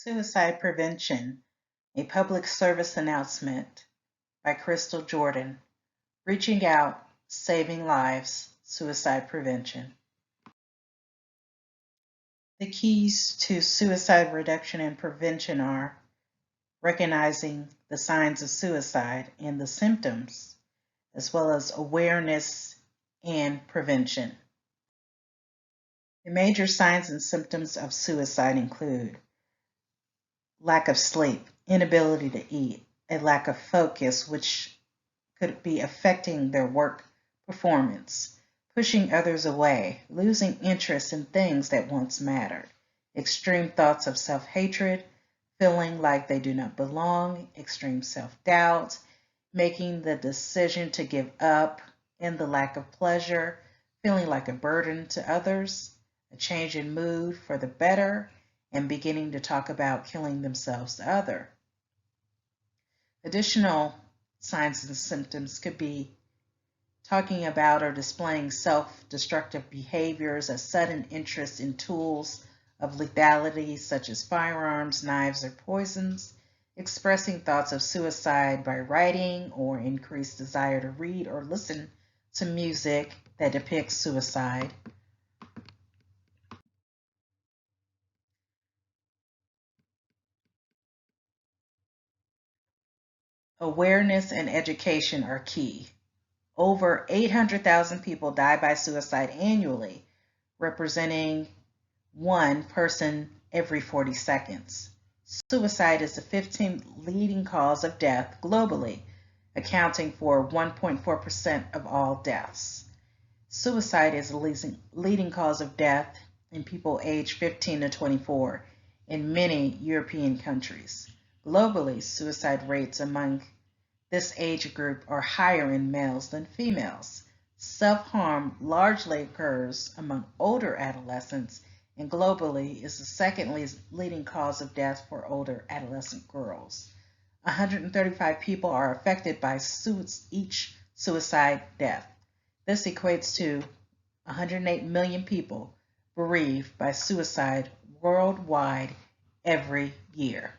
Suicide Prevention, a public service announcement by Crystal Jordan. Reaching out, saving lives, suicide prevention. The keys to suicide reduction and prevention are recognizing the signs of suicide and the symptoms, as well as awareness and prevention. The major signs and symptoms of suicide include lack of sleep, inability to eat, a lack of focus, which could be affecting their work performance, pushing others away, losing interest in things that once mattered, extreme thoughts of self-hatred, feeling like they do not belong, extreme self-doubt, making the decision to give up, and the lack of pleasure, feeling like a burden to others, a change in mood for the better, and beginning to talk about killing themselves to others. Additional signs and symptoms could be talking about or displaying self-destructive behaviors, a sudden interest in tools of lethality such as firearms, knives, or poisons, expressing thoughts of suicide by writing or increased desire to read or listen to music that depicts suicide. Awareness and education are key. Over 800,000 people die by suicide annually, representing one person every 40 seconds. Suicide is the 15th leading cause of death globally, accounting for 1.4% of all deaths. Suicide is the leading cause of death in people aged 15 to 24 in many European countries. Globally, suicide rates among this age group are higher in males than females. Self-harm largely occurs among older adolescents and globally is the second leading cause of death for older adolescent girls. 135 people are affected by each suicide death. This equates to 108 million people bereaved by suicide worldwide every year.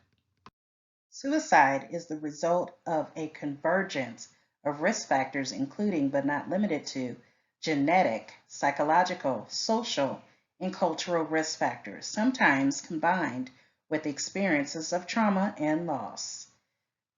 Suicide is the result of a convergence of risk factors, including but not limited to genetic, psychological, social, and cultural risk factors, sometimes combined with experiences of trauma and loss.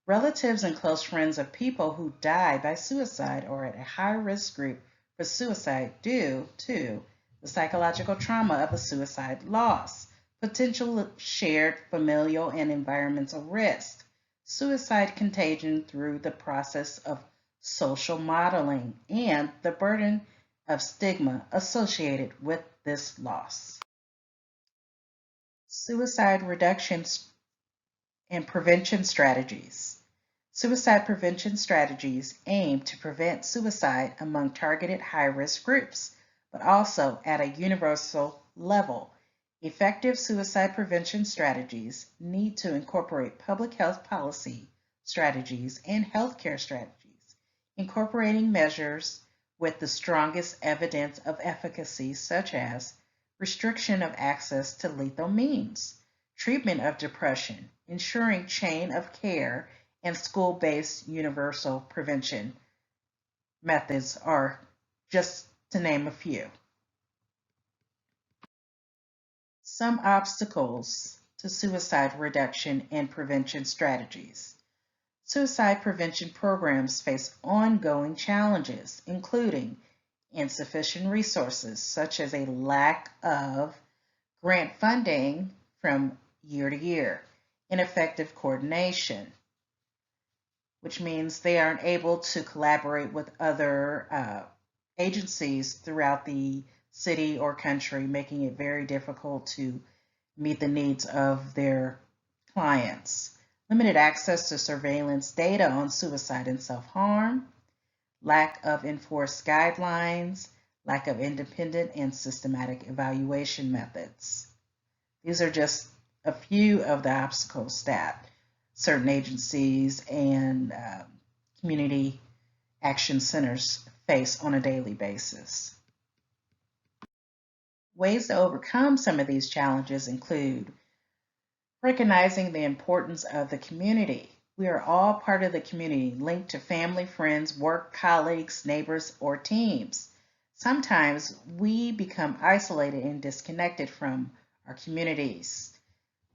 Relatives and close friends of people who die by suicide are at a high risk group for suicide due to the psychological trauma of a suicide loss, potential shared familial and environmental risk, suicide contagion through the process of social modeling, and the burden of stigma associated with this loss. Suicide reduction and prevention strategies. Suicide prevention strategies aim to prevent suicide among targeted high-risk groups, but also at a universal level. Effective suicide prevention strategies need to incorporate public health policy strategies and healthcare strategies, incorporating measures with the strongest evidence of efficacy, such as restriction of access to lethal means, treatment of depression, ensuring chain of care, and school-based universal prevention methods are just to name a few. Some obstacles to suicide reduction and prevention strategies. Suicide prevention programs face ongoing challenges, including insufficient resources, such as a lack of grant funding from year to year, ineffective coordination, which means they aren't able to collaborate with other agencies throughout the city or country, making it very difficult to meet the needs of their clients. Limited access to surveillance data on suicide and self-harm, lack of enforced guidelines, lack of independent and systematic evaluation methods. These are just a few of the obstacles that certain agencies and community action centers face on a daily basis. Ways to overcome some of these challenges include Recognizing the importance of the community. We are all part of the community, linked to family, friends, work, colleagues, neighbors, or teams. Sometimes we become isolated and disconnected from our communities.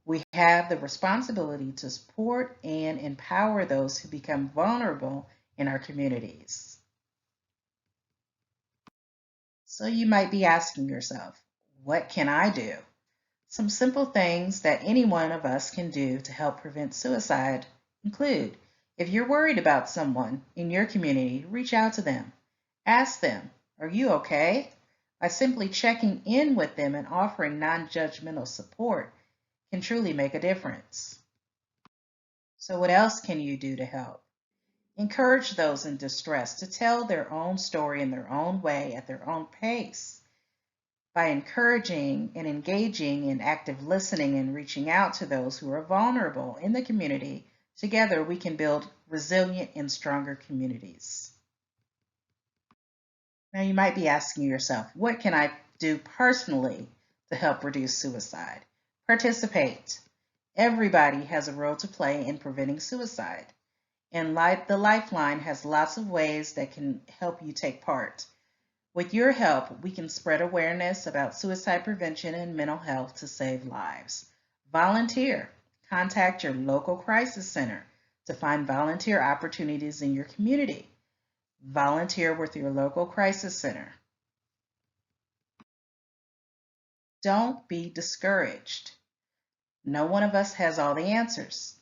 We have the responsibility to support and empower those who become vulnerable in our communities. So you might be asking yourself, what can I do? Some simple things that any one of us can do to help prevent suicide include: if you're worried about someone in your community, reach out to them. Ask them, are you okay? By simply checking in with them and offering non judgmental support can truly make a difference. So, what else can you do to help? Encourage those in distress to tell their own story in their own way at their own pace. By encouraging and engaging in active listening and reaching out to those who are vulnerable in the community, together we can build resilient and stronger communities. Now you might be asking yourself, what can I do personally to help reduce suicide? Participate. Everybody has a role to play in preventing suicide. And the Lifeline has lots of ways that can help you take part. With your help, we can spread awareness about suicide prevention and mental health to save lives. Volunteer. Contact your local crisis center to find volunteer opportunities in your community. Volunteer with your local crisis center. Don't be discouraged. No one of us has all the answers.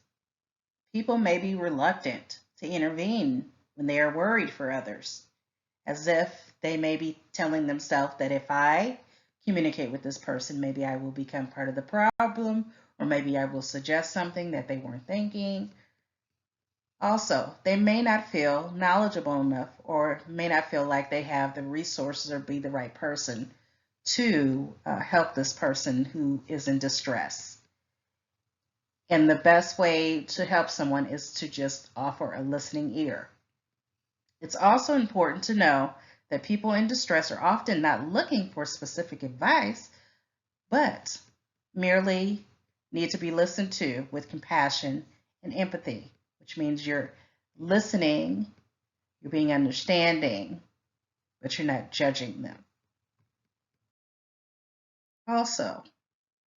People may be reluctant to intervene when they are worried for others, as if they may be telling themselves that if I communicate with this person, maybe I will become part of the problem, or maybe I will suggest something that they weren't thinking. Also, they may not feel knowledgeable enough or may not feel like they have the resources or be the right person to help this person who is in distress. And the best way to help someone is to just offer a listening ear. It's also important to know that people in distress are often not looking for specific advice, but merely need to be listened to with compassion and empathy, which means you're listening, you're being understanding, but you're not judging them. Also,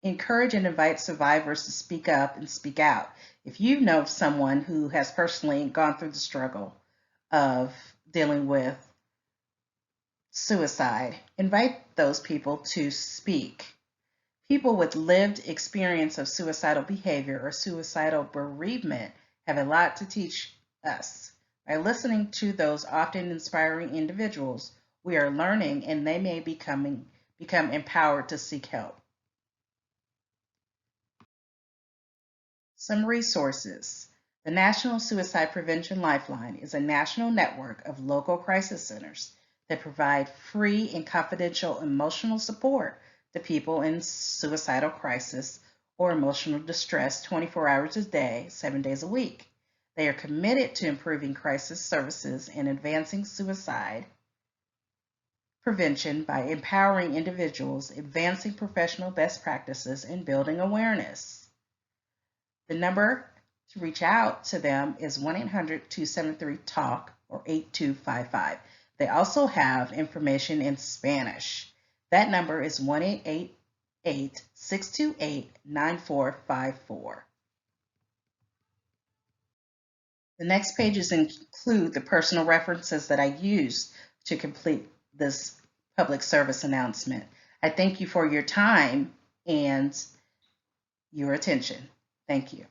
encourage and invite survivors to speak up and speak out. If you know someone who has personally gone through the struggle of dealing with suicide, invite those people to speak. People with lived experience of suicidal behavior or suicidal bereavement have a lot to teach us. By listening to those often inspiring individuals, we are learning and they may become empowered to seek help. Some resources. The National Suicide Prevention Lifeline is a national network of local crisis centers that provide free and confidential emotional support to people in suicidal crisis or emotional distress 24 hours a day, 7 days a week. They are committed to improving crisis services and advancing suicide prevention by empowering individuals, advancing professional best practices, and building awareness. The number to reach out to them is 1-800-273-TALK or 8255. They also have information in Spanish. That number is 1-888-628-9454. The next pages include the personal references that I used to complete this public service announcement. I thank you for your time and your attention. Thank you.